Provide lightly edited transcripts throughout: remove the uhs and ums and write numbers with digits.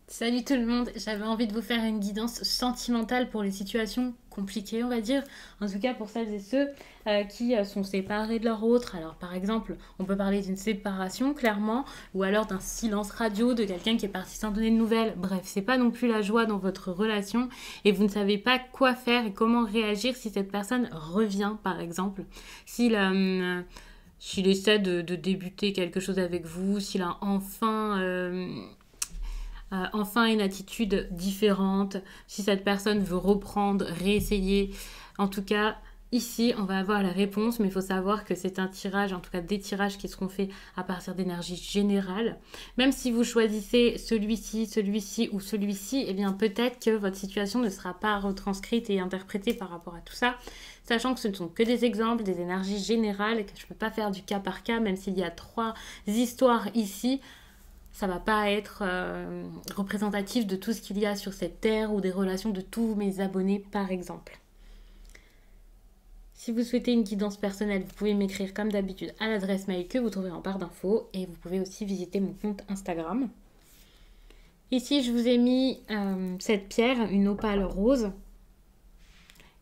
Salut tout le monde, j'avais envie de vous faire une guidance sentimentale pour les situations compliquées, on va dire. En tout cas pour celles et ceux qui sont séparés de leur autre. Alors par exemple, on peut parler d'une séparation clairement, ou alors d'un silence radio de quelqu'un qui est parti sans donner de nouvelles. Bref, c'est pas non plus la joie dans votre relation et vous ne savez pas quoi faire et comment réagir si cette personne revient par exemple. S'il essaie de débuter quelque chose avec vous, s'il a enfin une attitude différente, si cette personne veut reprendre, réessayer. En tout cas, ici, on va avoir la réponse, mais il faut savoir que c'est un tirage, en tout cas des tirages qui seront faits à partir d'énergie générale. Même si vous choisissez celui-ci ou celui-ci, eh bien peut-être que votre situation ne sera pas retranscrite et interprétée par rapport à tout ça, sachant que ce ne sont que des exemples, des énergies générales, et que je ne peux pas faire du cas par cas, même s'il y a 3 histoires ici. Ça va pas être représentatif de tout ce qu'il y a sur cette terre ou des relations de tous mes abonnés par exemple. Si vous souhaitez une guidance personnelle, vous pouvez m'écrire comme d'habitude à l'adresse mail que vous trouverez en barre d'infos et vous pouvez aussi visiter mon compte Instagram. Ici, je vous ai mis cette pierre, une opale rose.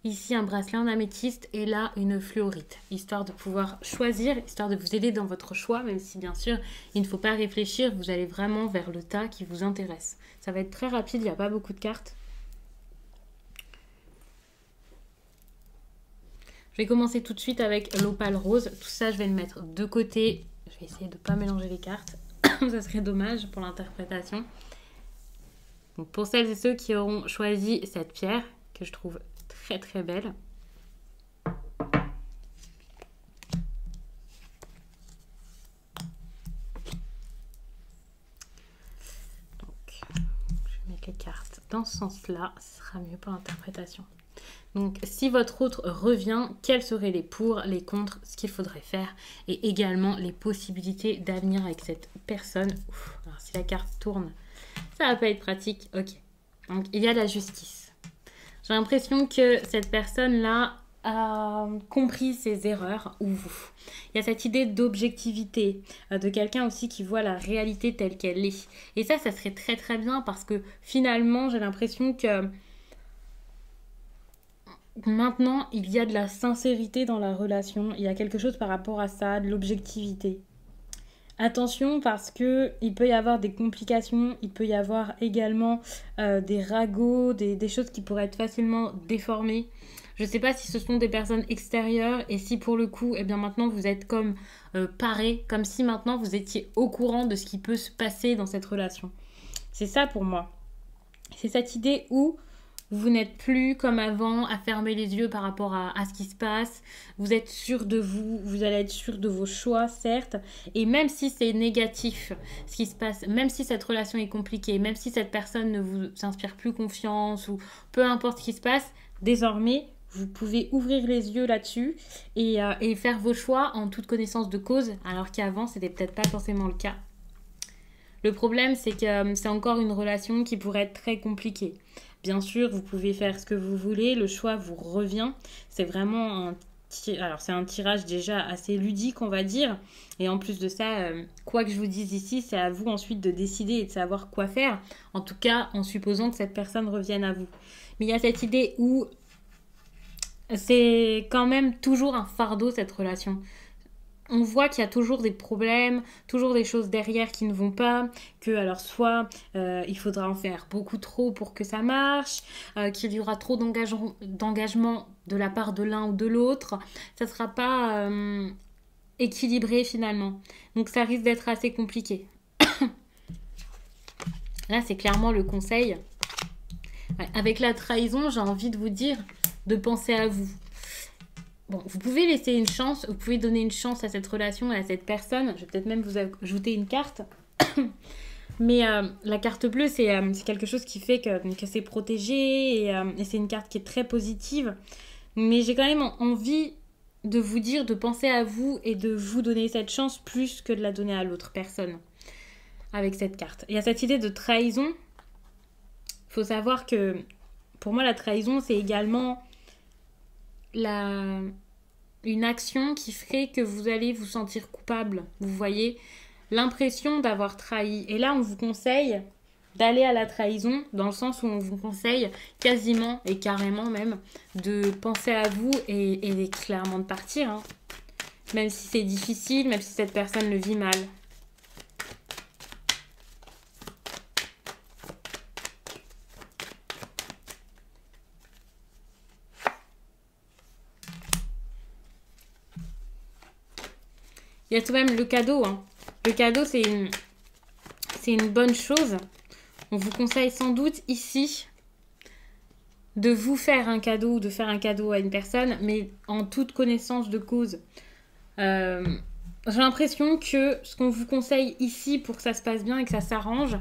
Ici, un bracelet en améthyste et là, une fluorite, histoire de pouvoir choisir, histoire de vous aider dans votre choix, même si bien sûr, il ne faut pas réfléchir, vous allez vraiment vers le tas qui vous intéresse. Ça va être très rapide, il n'y a pas beaucoup de cartes. Je vais commencer tout de suite avec l'opale rose. Tout ça, je vais le mettre de côté. Je vais essayer de ne pas mélanger les cartes. Ça serait dommage pour l'interprétation. Donc, pour celles et ceux qui auront choisi cette pierre, que je trouve très très belle. Donc, je vais mettre les cartes dans ce sens-là, ce sera mieux pour l'interprétation. Donc, si votre autre revient, quels seraient les pour, les contre, ce qu'il faudrait faire et également les possibilités d'avenir avec cette personne. Alors, si la carte tourne, ça va pas être pratique. Ok. Donc, il y a la justice. J'ai l'impression que cette personne-là a compris ses erreurs ou vous. Il y a cette idée d'objectivité, de quelqu'un aussi qui voit la réalité telle qu'elle est. Et ça serait très très bien parce que finalement, j'ai l'impression que maintenant, il y a de la sincérité dans la relation. Il y a quelque chose par rapport à ça, de l'objectivité. Attention parce que il peut y avoir des complications, il peut y avoir également des ragots, des choses qui pourraient être facilement déformées. Je ne sais pas si ce sont des personnes extérieures et si pour le coup, eh bien maintenant vous êtes comme parés, comme si maintenant vous étiez au courant de ce qui peut se passer dans cette relation. C'est ça pour moi. C'est cette idée où vous n'êtes plus comme avant à fermer les yeux par rapport à ce qui se passe. Vous êtes sûr de vous, vous allez être sûr de vos choix, certes. Et même si c'est négatif ce qui se passe, même si cette relation est compliquée, même si cette personne ne vous inspire plus confiance ou peu importe ce qui se passe, désormais, vous pouvez ouvrir les yeux là-dessus et faire vos choix en toute connaissance de cause, alors qu'avant, c'était peut-être pas forcément le cas. Le problème, c'est que c'est encore une relation qui pourrait être très compliquée. Bien sûr, vous pouvez faire ce que vous voulez, le choix vous revient. C'est vraiment c'est un tirage déjà assez ludique, on va dire. Et en plus de ça, quoi que je vous dise ici, c'est à vous ensuite de décider et de savoir quoi faire. En tout cas, en supposant que cette personne revienne à vous. Mais il y a cette idée où c'est quand même toujours un fardeau, cette relation. On voit qu'il y a toujours des problèmes, toujours des choses derrière qui ne vont pas, que alors soit il faudra en faire beaucoup trop pour que ça marche, qu'il y aura trop d'engagement de la part de l'un ou de l'autre, ça ne sera pas équilibré finalement. Donc ça risque d'être assez compliqué. Là, c'est clairement le conseil. Avec la trahison, j'ai envie de vous dire de penser à vous. Bon, vous pouvez laisser une chance, vous pouvez donner une chance à cette relation et à cette personne. Je vais peut-être même vous ajouter une carte. Mais la carte bleue, c'est quelque chose qui fait que c'est protégé et c'est une carte qui est très positive. Mais j'ai quand même envie de vous dire de penser à vous et de vous donner cette chance plus que de la donner à l'autre personne avec cette carte. Il y a cette idée de trahison. Il faut savoir que pour moi, la trahison, c'est également une action qui ferait que vous allez vous sentir coupable. Vous voyez, l'impression d'avoir trahi. Et là, on vous conseille d'aller à la trahison, dans le sens où on vous conseille quasiment et carrément même de penser à vous et clairement de partir, hein. Même si c'est difficile, même si cette personne le vit mal. Il y a tout de même le cadeau, hein. Le cadeau, c'est une bonne chose. On vous conseille sans doute ici de vous faire un cadeau ou de faire un cadeau à une personne, mais en toute connaissance de cause. J'ai l'impression que ce qu'on vous conseille ici pour que ça se passe bien et que ça s'arrange,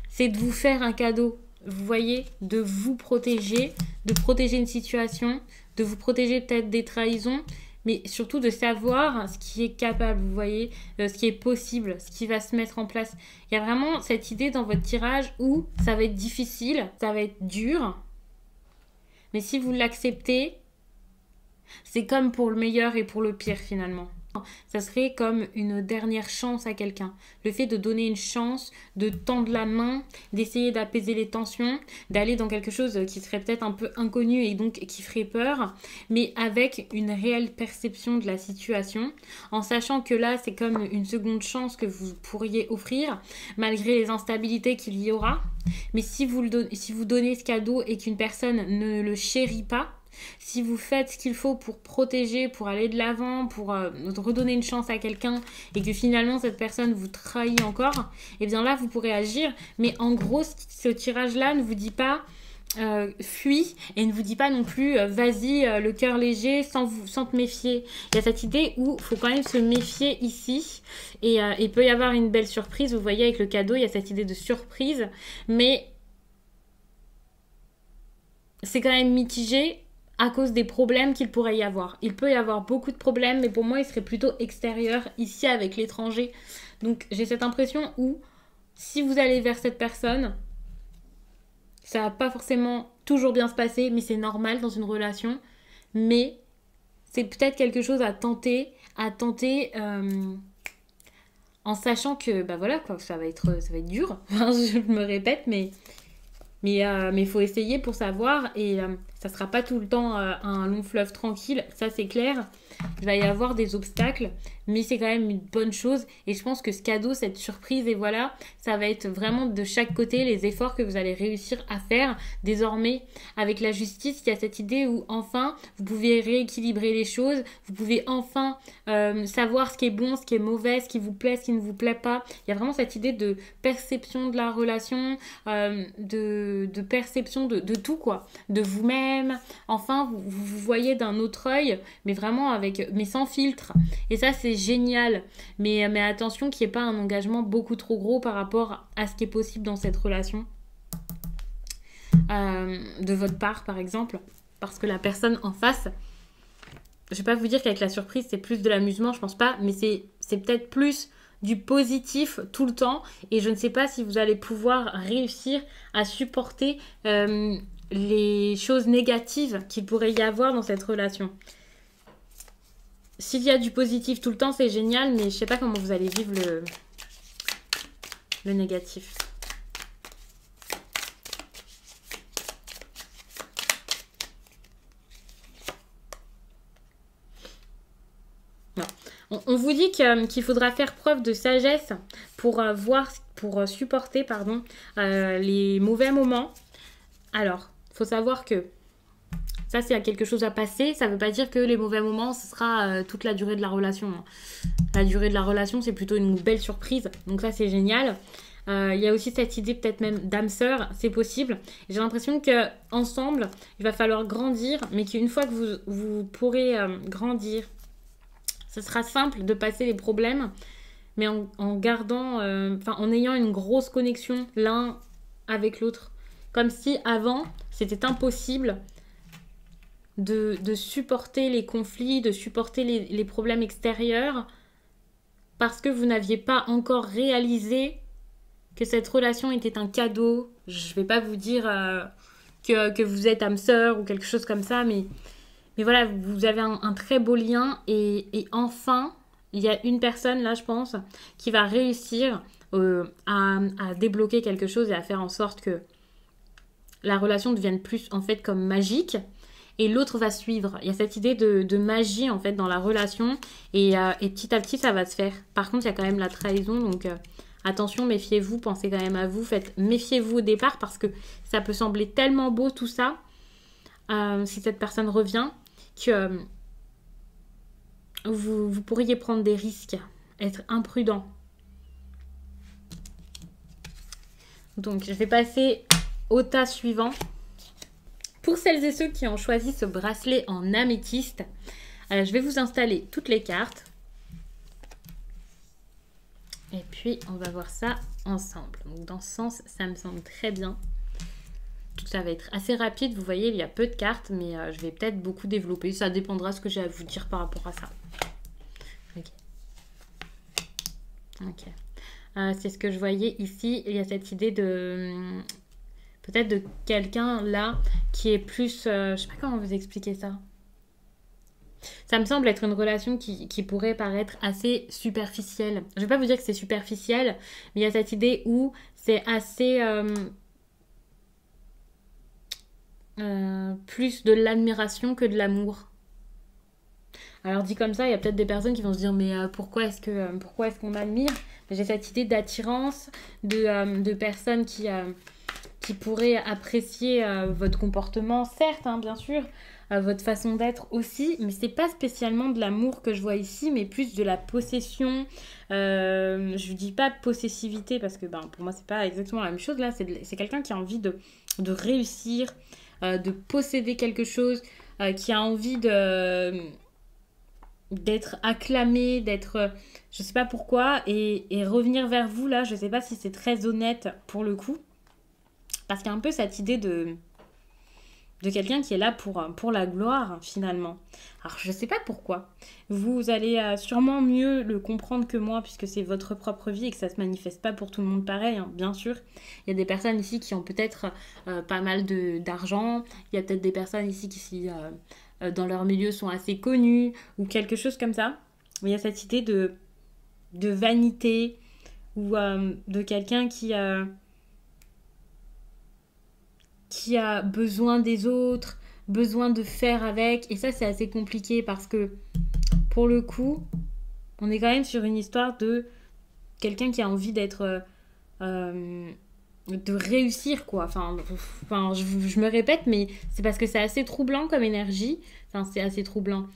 c'est de vous faire un cadeau. Vous voyez, de vous protéger, de protéger une situation, de vous protéger peut-être des trahisons, mais surtout de savoir ce qui est capable, vous voyez, ce qui est possible, ce qui va se mettre en place. Il y a vraiment cette idée dans votre tirage où ça va être difficile, ça va être dur, mais si vous l'acceptez, c'est comme pour le meilleur et pour le pire finalement. Ça serait comme une dernière chance à quelqu'un. Le fait de donner une chance, de tendre la main, d'essayer d'apaiser les tensions, d'aller dans quelque chose qui serait peut-être un peu inconnu et donc qui ferait peur, mais avec une réelle perception de la situation, en sachant que là, c'est comme une seconde chance que vous pourriez offrir, malgré les instabilités qu'il y aura. Mais si vous donnez ce cadeau et qu'une personne ne le chérit pas, si vous faites ce qu'il faut pour protéger, pour aller de l'avant, pour redonner une chance à quelqu'un et que finalement cette personne vous trahit encore, et bien là vous pourrez agir. Mais en gros, ce tirage-là ne vous dit pas fuis et ne vous dit pas non plus vas-y le cœur léger sans te méfier. Il y a cette idée où il faut quand même se méfier ici et il peut y avoir une belle surprise. Vous voyez avec le cadeau, il y a cette idée de surprise, mais c'est quand même mitigé à cause des problèmes qu'il pourrait y avoir. Il peut y avoir beaucoup de problèmes, mais pour moi, il serait plutôt extérieur, ici, avec l'étranger. Donc, j'ai cette impression où, si vous allez vers cette personne, ça va pas forcément toujours bien se passer, mais c'est normal dans une relation. Mais c'est peut-être quelque chose à tenter en sachant que, bah voilà, quoi, ça va être dur. Je me répète, mais il faut essayer pour savoir et ça sera pas tout le temps un long fleuve tranquille, ça c'est clair. Il va y avoir des obstacles, mais c'est quand même une bonne chose et je pense que ce cadeau, cette surprise et voilà, ça va être vraiment de chaque côté les efforts que vous allez réussir à faire. Désormais, avec la justice, il y a cette idée où enfin, vous pouvez rééquilibrer les choses, vous pouvez enfin savoir ce qui est bon, ce qui est mauvais, ce qui vous plaît, ce qui ne vous plaît pas. Il y a vraiment cette idée de perception de la relation, de perception de tout quoi, de vous-même. Enfin, vous voyez d'un autre œil, mais vraiment mais sans filtre. Et ça, c'est génial. Mais attention qu'il n'y ait pas un engagement beaucoup trop gros par rapport à ce qui est possible dans cette relation. De votre part, par exemple. Parce que la personne en face, je vais pas vous dire qu'avec la surprise, c'est plus de l'amusement, je pense pas. Mais c'est peut-être plus du positif tout le temps. Et je ne sais pas si vous allez pouvoir réussir à supporter les choses négatives qu'il pourrait y avoir dans cette relation. S'il y a du positif tout le temps, c'est génial, mais je sais pas comment vous allez vivre le négatif. Non. On vous dit qu'il faudra faire preuve de sagesse pour supporter les mauvais moments. Alors, il faut savoir que ça, c'est quelque chose à passer. Ça ne veut pas dire que les mauvais moments, ce sera toute la durée de la relation. La durée de la relation, c'est plutôt une belle surprise. Donc ça, c'est génial. Il y a aussi cette idée peut-être même d'âme sœur. C'est possible. J'ai l'impression qu'ensemble, il va falloir grandir. Mais qu'une fois que vous pourrez grandir, ce sera simple de passer les problèmes. Mais en gardant... en ayant une grosse connexion l'un avec l'autre. Comme si avant, c'était impossible de supporter les conflits, de supporter les problèmes extérieurs parce que vous n'aviez pas encore réalisé que cette relation était un cadeau. Je vais pas vous dire que vous êtes âme sœur ou quelque chose comme ça, mais voilà, vous avez un très beau lien et enfin, il y a une personne là, je pense, qui va réussir à débloquer quelque chose et à faire en sorte que la relation devienne plus en fait comme magique. Et l'autre va suivre. Il y a cette idée de magie en fait dans la relation et petit à petit ça va se faire. Par contre, il y a quand même la trahison, donc attention, méfiez-vous, pensez quand même à vous, méfiez-vous au départ parce que ça peut sembler tellement beau tout ça, si cette personne revient, que vous pourriez prendre des risques, être imprudent. Donc je vais passer au tas suivant. Pour celles et ceux qui ont choisi ce bracelet en améthyste, je vais vous installer toutes les cartes. Et puis, on va voir ça ensemble. Donc, dans ce sens, ça me semble très bien. Tout ça va être assez rapide. Vous voyez, il y a peu de cartes, mais je vais peut-être beaucoup développer. Ça dépendra de ce que j'ai à vous dire par rapport à ça. Ok. C'est ce que je voyais ici. Il y a cette idée de... peut-être de quelqu'un là qui est plus... je sais pas comment vous expliquer ça. Ça me semble être une relation qui pourrait paraître assez superficielle. Je vais pas vous dire que c'est superficiel, mais il y a cette idée où c'est assez... plus de l'admiration que de l'amour. Alors dit comme ça, il y a peut-être des personnes qui vont se dire mais pourquoi est-ce qu'on m'admire? J'ai cette idée d'attirance, de personnes qui pourraient apprécier votre comportement, certes, hein, bien sûr, votre façon d'être aussi, mais c'est pas spécialement de l'amour que je vois ici, mais plus de la possession. Je dis pas possessivité parce que pour moi c'est pas exactement la même chose là, c'est quelqu'un qui a envie de réussir, de posséder quelque chose, qui a envie d'être acclamé, d'être je sais pas pourquoi, et revenir vers vous là, je sais pas si c'est très honnête pour le coup, parce qu'il y a un peu cette idée de quelqu'un qui est là pour la gloire finalement. Alors je sais pas pourquoi, vous allez sûrement mieux le comprendre que moi puisque c'est votre propre vie et que ça se manifeste pas pour tout le monde pareil, hein, bien sûr. Il y a des personnes ici qui ont peut-être pas mal d'argent, il y a peut-être des personnes ici qui dans leur milieu sont assez connues ou quelque chose comme ça. Mais il y a cette idée de vanité ou de quelqu'un qui a besoin des autres, besoin de faire avec. Et ça, c'est assez compliqué parce que, pour le coup, on est quand même sur une histoire de quelqu'un qui a envie d'être... de réussir, quoi. Enfin je me répète, mais c'est parce que c'est assez troublant comme énergie. Enfin, c'est assez troublant.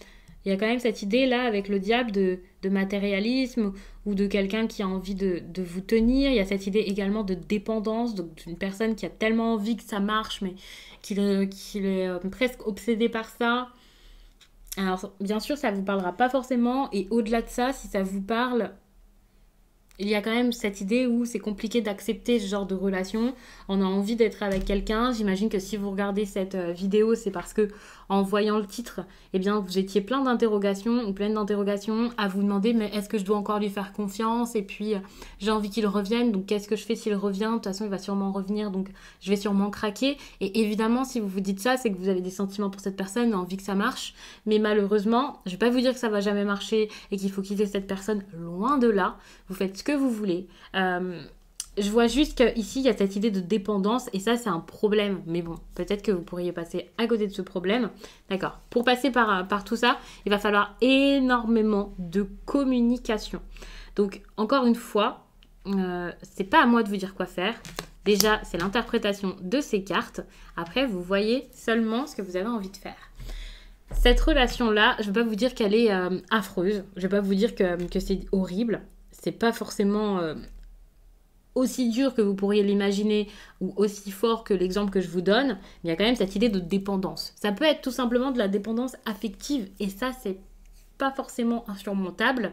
Il y a quand même cette idée là avec le diable de matérialisme ou de quelqu'un qui a envie de vous tenir. Il y a cette idée également de dépendance, d'une personne qui a tellement envie que ça marche, mais qu'il est presque obsédé par ça. Alors bien sûr, ça vous parlera pas forcément, et au-delà de ça, si ça vous parle, il y a quand même cette idée où c'est compliqué d'accepter ce genre de relation. On a envie d'être avec quelqu'un. J'imagine que si vous regardez cette vidéo, c'est parce que en voyant le titre, eh bien, vous étiez plein d'interrogations ou pleine d'interrogations à vous demander mais est-ce que je dois encore lui faire confiance? Et puis, j'ai envie qu'il revienne. Donc, qu'est-ce que je fais s'il revient? De toute façon, il va sûrement revenir. Donc, je vais sûrement craquer. Et évidemment, si vous vous dites ça, c'est que vous avez des sentiments pour cette personne, envie que ça marche. Mais malheureusement, je vais pas vous dire que ça va jamais marcher et qu'il faut quitter cette personne. Loin de là. Vous faites ce que vous voulez. Je vois juste qu'ici, il y a cette idée de dépendance et ça, c'est un problème. Mais bon, peut-être que vous pourriez passer à côté de ce problème. D'accord. Pour passer par tout ça, il va falloir énormément de communication. Donc, encore une fois, c'est pas à moi de vous dire quoi faire. Déjà, c'est l'interprétation de ces cartes. Après, vous voyez seulement ce que vous avez envie de faire. Cette relation-là, je ne vais pas vous dire qu'elle est affreuse. Je ne vais pas vous dire que c'est horrible. C'est pas forcément aussi dur que vous pourriez l'imaginer ou aussi fort que l'exemple que je vous donne, mais il y a quand même cette idée de dépendance. Ça peut être tout simplement de la dépendance affective et ça, c'est pas forcément insurmontable,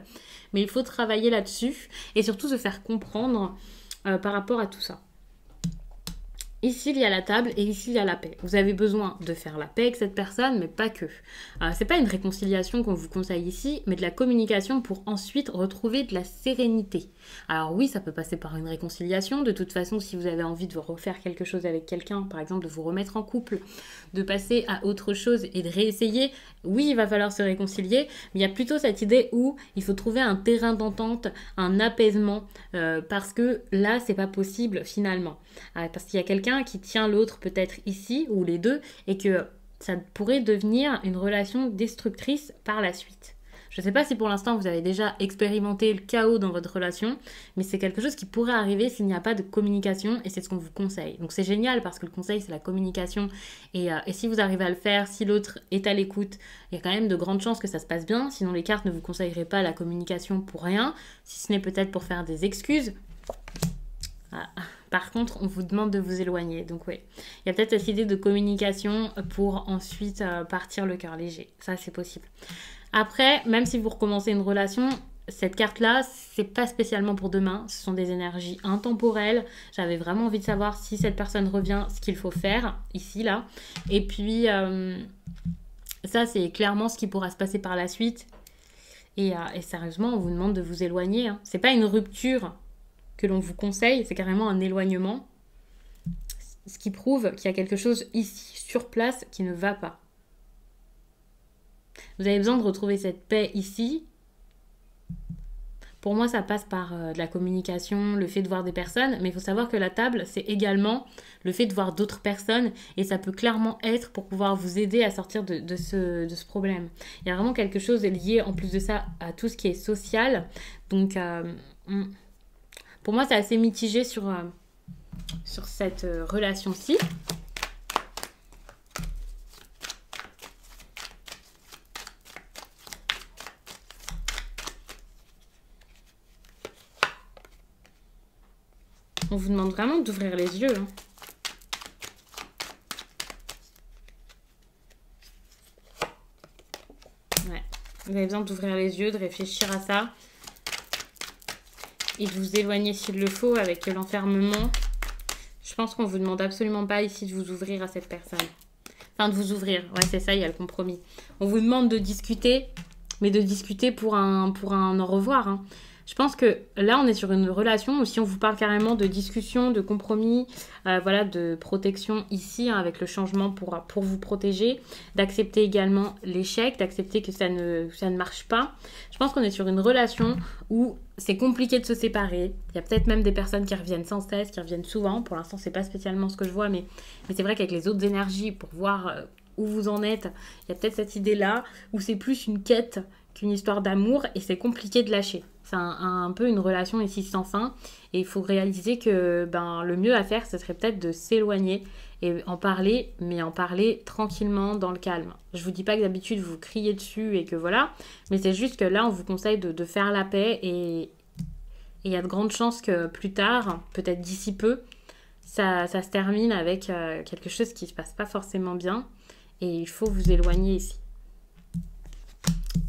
mais il faut travailler là-dessus et surtout se faire comprendre par rapport à tout ça. Ici, il y a la table et ici, il y a la paix. Vous avez besoin de faire la paix avec cette personne, mais pas que. C'est pas une réconciliation qu'on vous conseille ici, mais de la communication pour ensuite retrouver de la sérénité. Alors oui, ça peut passer par une réconciliation. De toute façon, si vous avez envie de refaire quelque chose avec quelqu'un, par exemple de vous remettre en couple, de passer à autre chose et de réessayer, oui, il va falloir se réconcilier, mais il y a plutôt cette idée où il faut trouver un terrain d'entente, un apaisement, parce que là, c'est pas possible finalement. Parce qu'il y a quelqu'un qui tient l'autre peut-être ici, ou les deux, et que ça pourrait devenir une relation destructrice par la suite. Je ne sais pas si pour l'instant vous avez déjà expérimenté le chaos dans votre relation, mais c'est quelque chose qui pourrait arriver s'il n'y a pas de communication, et c'est ce qu'on vous conseille. Donc c'est génial parce que le conseil c'est la communication, et si vous arrivez à le faire, si l'autre est à l'écoute, il y a quand même de grandes chances que ça se passe bien, sinon les cartes ne vous conseilleraient pas la communication pour rien, si ce n'est peut-être pour faire des excuses. Par contre, on vous demande de vous éloigner. Donc oui, il y a peut-être cette idée de communication pour ensuite partir le cœur léger. Ça, c'est possible. Après, même si vous recommencez une relation, cette carte-là, c'est pas spécialement pour demain. Ce sont des énergies intemporelles. J'avais vraiment envie de savoir si cette personne revient, ce qu'il faut faire ici, là. Et puis, ça, c'est clairement ce qui pourra se passer par la suite. Et sérieusement, on vous demande de vous éloigner. Hein. C'est pas une rupture que l'on vous conseille, c'est carrément un éloignement, ce qui prouve qu'il y a quelque chose ici, sur place, qui ne va pas. Vous avez besoin de retrouver cette paix ici. Pour moi, ça passe par de la communication, le fait de voir des personnes, mais il faut savoir que la table, c'est également le fait de voir d'autres personnes, et ça peut clairement être pour pouvoir vous aider à sortir de ce problème. Il y a vraiment quelque chose lié, en plus de ça, à tout ce qui est social. Donc, pour moi, c'est assez mitigé sur cette relation-ci. On vous demande vraiment d'ouvrir les yeux. Hein. Ouais. Vous avez besoin d'ouvrir les yeux, de réfléchir à ça. Et de vous éloigner s'il le faut avec l'enfermement. Je pense qu'on ne vous demande absolument pas ici de vous ouvrir à cette personne. Enfin, de vous ouvrir. Ouais, c'est ça, il y a le compromis. On vous demande de discuter, mais de discuter pour un au revoir. Hein. Je pense que là, on est sur une relation où si on vous parle carrément de discussion, de compromis, voilà, de protection ici, hein, avec le changement pour vous protéger, d'accepter également l'échec, d'accepter que ça ne marche pas. Je pense qu'on est sur une relation où c'est compliqué de se séparer. Il y a peut-être même des personnes qui reviennent sans cesse, qui reviennent souvent. Pour l'instant, c'est pas spécialement ce que je vois, mais c'est vrai qu'avec les autres énergies, pour voir où vous en êtes, il y a peut-être cette idée-là où c'est plus une quête qu'une histoire d'amour et c'est compliqué de lâcher. C'est un peu une relation ici sans fin et il faut réaliser que le mieux à faire, ce serait peut-être de s'éloigner et en parler, mais en parler tranquillement, dans le calme. Je vous dis pas que d'habitude vous criez dessus et que voilà, mais c'est juste que là on vous conseille de faire la paix et il y a de grandes chances que plus tard, peut-être d'ici peu, ça se termine avec quelque chose qui se passe pas forcément bien et il faut vous éloigner ici.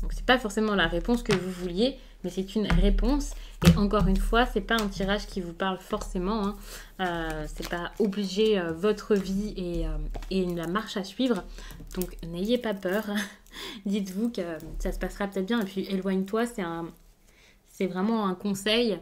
Donc c'est pas forcément la réponse que vous vouliez, mais c'est une réponse. Et encore une fois, c'est pas un tirage qui vous parle forcément. Hein. C'est pas obligé votre vie et la marche à suivre. Donc n'ayez pas peur. Dites-vous que ça se passera peut-être bien. Et puis éloigne-toi, c'est vraiment un conseil.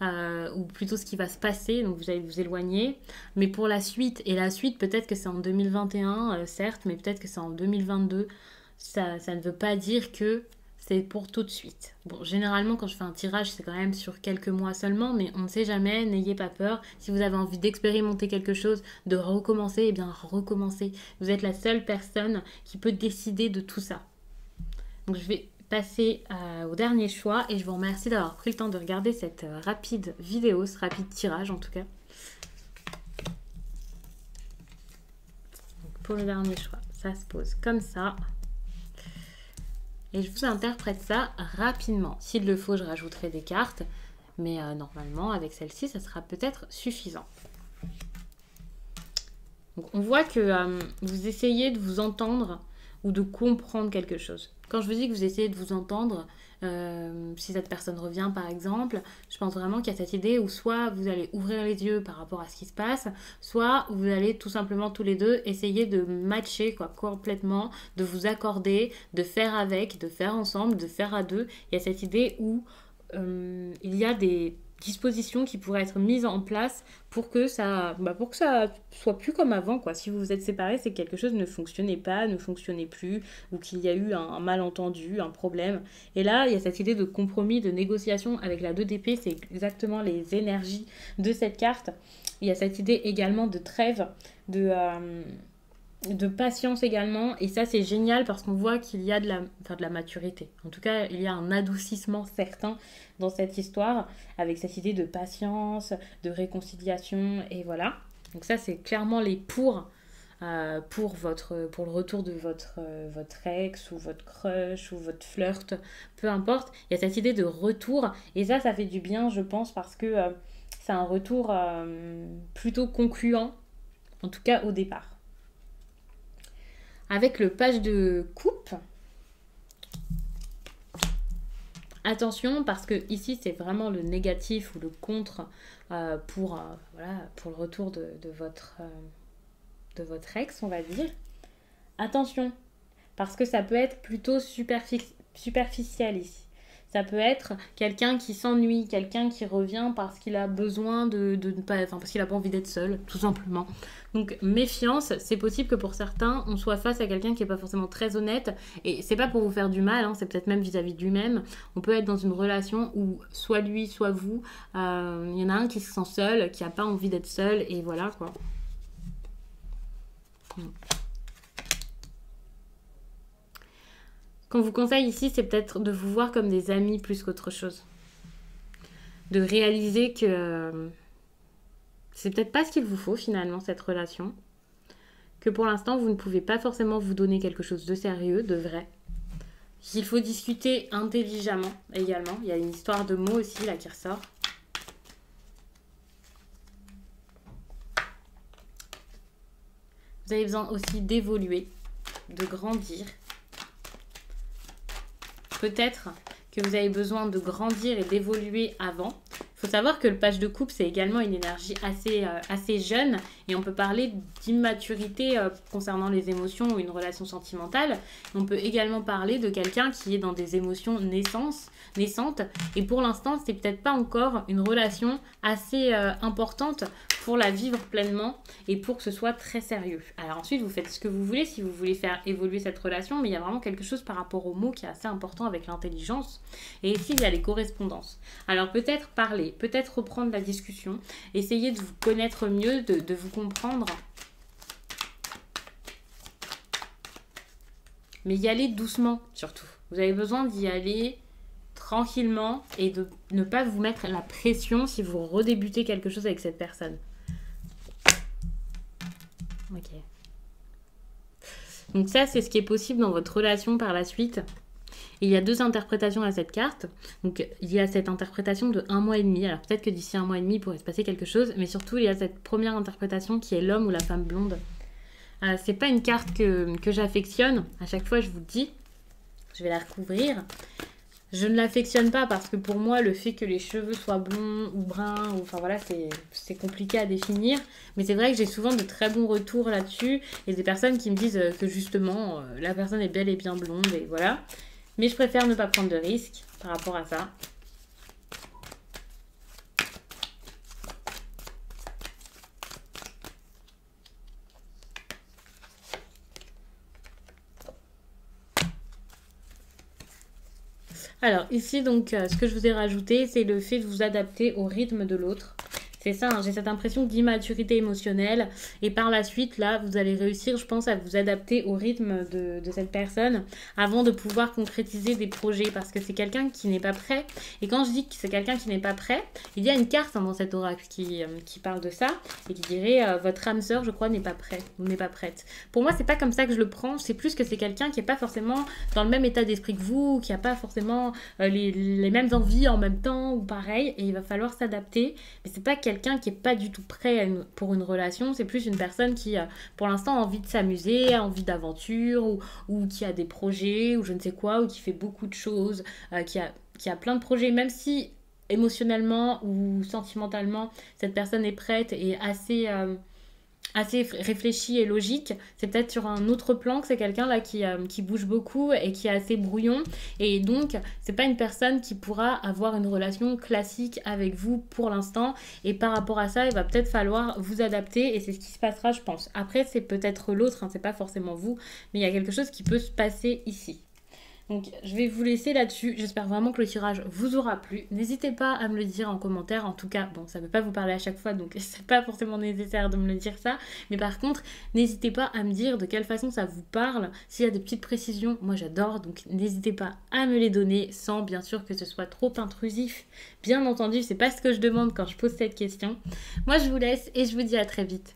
Ou plutôt ce qui va se passer, donc vous allez vous éloigner. Mais pour la suite, et la suite peut-être que c'est en 2021, certes, mais peut-être que c'est en 2022. Ça ne veut pas dire que c'est pour tout de suite. Bon, généralement, quand je fais un tirage, c'est quand même sur quelques mois seulement, mais on ne sait jamais, n'ayez pas peur. Si vous avez envie d'expérimenter quelque chose, de recommencer, eh bien, recommencez. Vous êtes la seule personne qui peut décider de tout ça. Donc, je vais passer au dernier choix et je vous remercie d'avoir pris le temps de regarder cette rapide vidéo, ce rapide tirage en tout cas. Donc, pour le dernier choix, ça se pose comme ça. Et je vous interprète ça rapidement. S'il le faut, je rajouterai des cartes. Mais normalement, avec celle-ci, ça sera peut-être suffisant. Donc, on voit que vous essayez de vous entendre ou de comprendre quelque chose. Quand je vous dis que vous essayez de vous entendre, si cette personne revient par exemple, je pense vraiment qu'il y a cette idée où soit vous allez ouvrir les yeux par rapport à ce qui se passe, soit vous allez tout simplement tous les deux essayer de matcher quoi, complètement, de vous accorder, de faire avec, de faire ensemble, de faire à deux. Il y a cette idée où il y a des dispositions qui pourraient être mises en place pour que ça soit plus comme avant quoi. Si vous vous êtes séparés, c'est que quelque chose ne fonctionnait pas, ne fonctionnait plus, ou qu'il y a eu un malentendu, un problème. Et là, il y a cette idée de compromis, de négociation avec la 2 d'épée, c'est exactement les énergies de cette carte. Il y a cette idée également de trêve, de patience également, et ça c'est génial parce qu'on voit qu'il y a de la maturité. En tout cas, il y a un adoucissement certain dans cette histoire, avec cette idée de patience, de réconciliation, et voilà. Donc ça c'est clairement les pour le retour de votre ex, ou votre crush, ou votre flirt, peu importe. Il y a cette idée de retour, et ça fait du bien je pense, parce que c'est un retour plutôt concluant, en tout cas au départ. Avec le page de coupe, attention parce que ici c'est vraiment le négatif ou le contre pour le retour de votre ex, on va dire. Attention, parce que ça peut être plutôt superficiel ici. Ça peut être quelqu'un qui s'ennuie, quelqu'un qui revient parce qu'il a besoin parce qu'il n'a pas envie d'être seul, tout simplement. Donc méfiance, c'est possible que pour certains, on soit face à quelqu'un qui n'est pas forcément très honnête. Et c'est pas pour vous faire du mal, hein, c'est peut-être même vis-à-vis de lui-même. On peut être dans une relation où soit lui, soit vous, il y en a un qui se sent seul, qui n'a pas envie d'être seul, et voilà quoi. Qu'on vous conseille ici, c'est peut-être de vous voir comme des amis plus qu'autre chose. De réaliser que c'est peut-être pas ce qu'il vous faut finalement, cette relation. Que pour l'instant, vous ne pouvez pas forcément vous donner quelque chose de sérieux, de vrai. Qu'il faut discuter intelligemment également. Il y a une histoire de mots aussi là qui ressort. Vous avez besoin aussi d'évoluer, de grandir. Peut-être que vous avez besoin de grandir et d'évoluer avant. Il faut savoir que le page de coupe, c'est également une énergie assez jeune, et on peut parler d'immaturité concernant les émotions ou une relation sentimentale. On peut également parler de quelqu'un qui est dans des émotions naissantes, et pour l'instant, c'est peut-être pas encore une relation assez importante pour la vivre pleinement et pour que ce soit très sérieux. Alors ensuite, vous faites ce que vous voulez si vous voulez faire évoluer cette relation, mais il y a vraiment quelque chose par rapport aux mots qui est assez important avec l'intelligence. Et ici, il y a les correspondances. Alors peut-être parler, peut-être reprendre la discussion, essayer de vous connaître mieux, de vous comprendre. Mais y aller doucement, surtout. Vous avez besoin d'y aller tranquillement et de ne pas vous mettre la pression si vous redébutez quelque chose avec cette personne. Ok. Donc ça, c'est ce qui est possible dans votre relation par la suite. Il y a 2 interprétations à cette carte. Donc il y a cette interprétation de 1 mois et demi. Alors peut-être que d'ici 1 mois et demi, il pourrait se passer quelque chose. Mais surtout, il y a cette première interprétation qui est l'homme ou la femme blonde. C'est pas une carte que j'affectionne. À chaque fois, je vous le dis. Je vais la recouvrir. Je ne l'affectionne pas parce que pour moi, le fait que les cheveux soient blonds ou bruns, enfin voilà, c'est compliqué à définir. Mais c'est vrai que j'ai souvent de très bons retours là-dessus et des personnes qui me disent que justement, la personne est bel et bien blonde et voilà. Mais je préfère ne pas prendre de risques par rapport à ça. Alors ici donc ce que je vous ai rajouté, c'est le fait de vous adapter au rythme de l'autre. C'est ça, hein, j'ai cette impression d'immaturité émotionnelle et par la suite là vous allez réussir je pense à vous adapter au rythme de cette personne avant de pouvoir concrétiser des projets parce que c'est quelqu'un qui n'est pas prêt. Et quand je dis que c'est quelqu'un qui n'est pas prêt, il y a une carte dans cet oracle qui parle de ça et qui dirait votre âme sœur je crois n'est pas prêt ou n'est pas prête. Pour moi c'est pas comme ça que je le prends, c'est plus que c'est quelqu'un qui n'est pas forcément dans le même état d'esprit que vous, qui n'a pas forcément les mêmes envies en même temps ou pareil et il va falloir s'adapter. Mais c'est pas quelqu'un qui est pas du tout prêt pour une relation, c'est plus une personne qui, pour l'instant, a envie de s'amuser, a envie d'aventure, ou qui a des projets, ou je ne sais quoi, ou qui fait beaucoup de choses, qui a plein de projets, même si émotionnellement ou sentimentalement, cette personne est prête et assez réfléchi et logique. C'est peut-être sur un autre plan que c'est quelqu'un là qui bouge beaucoup et qui est assez brouillon. Et donc, c'est pas une personne qui pourra avoir une relation classique avec vous pour l'instant. Et par rapport à ça, il va peut-être falloir vous adapter et c'est ce qui se passera, je pense. Après, c'est peut-être l'autre, hein, c'est pas forcément vous, mais il y a quelque chose qui peut se passer ici. Donc je vais vous laisser là-dessus. J'espère vraiment que le tirage vous aura plu. N'hésitez pas à me le dire en commentaire. En tout cas, bon, ça ne veut pas vous parler à chaque fois, donc c'est pas forcément nécessaire de me le dire ça. Mais par contre, n'hésitez pas à me dire de quelle façon ça vous parle. S'il y a des petites précisions, moi j'adore. Donc n'hésitez pas à me les donner sans bien sûr que ce soit trop intrusif. Bien entendu, c'est pas ce que je demande quand je pose cette question. Moi je vous laisse et je vous dis à très vite.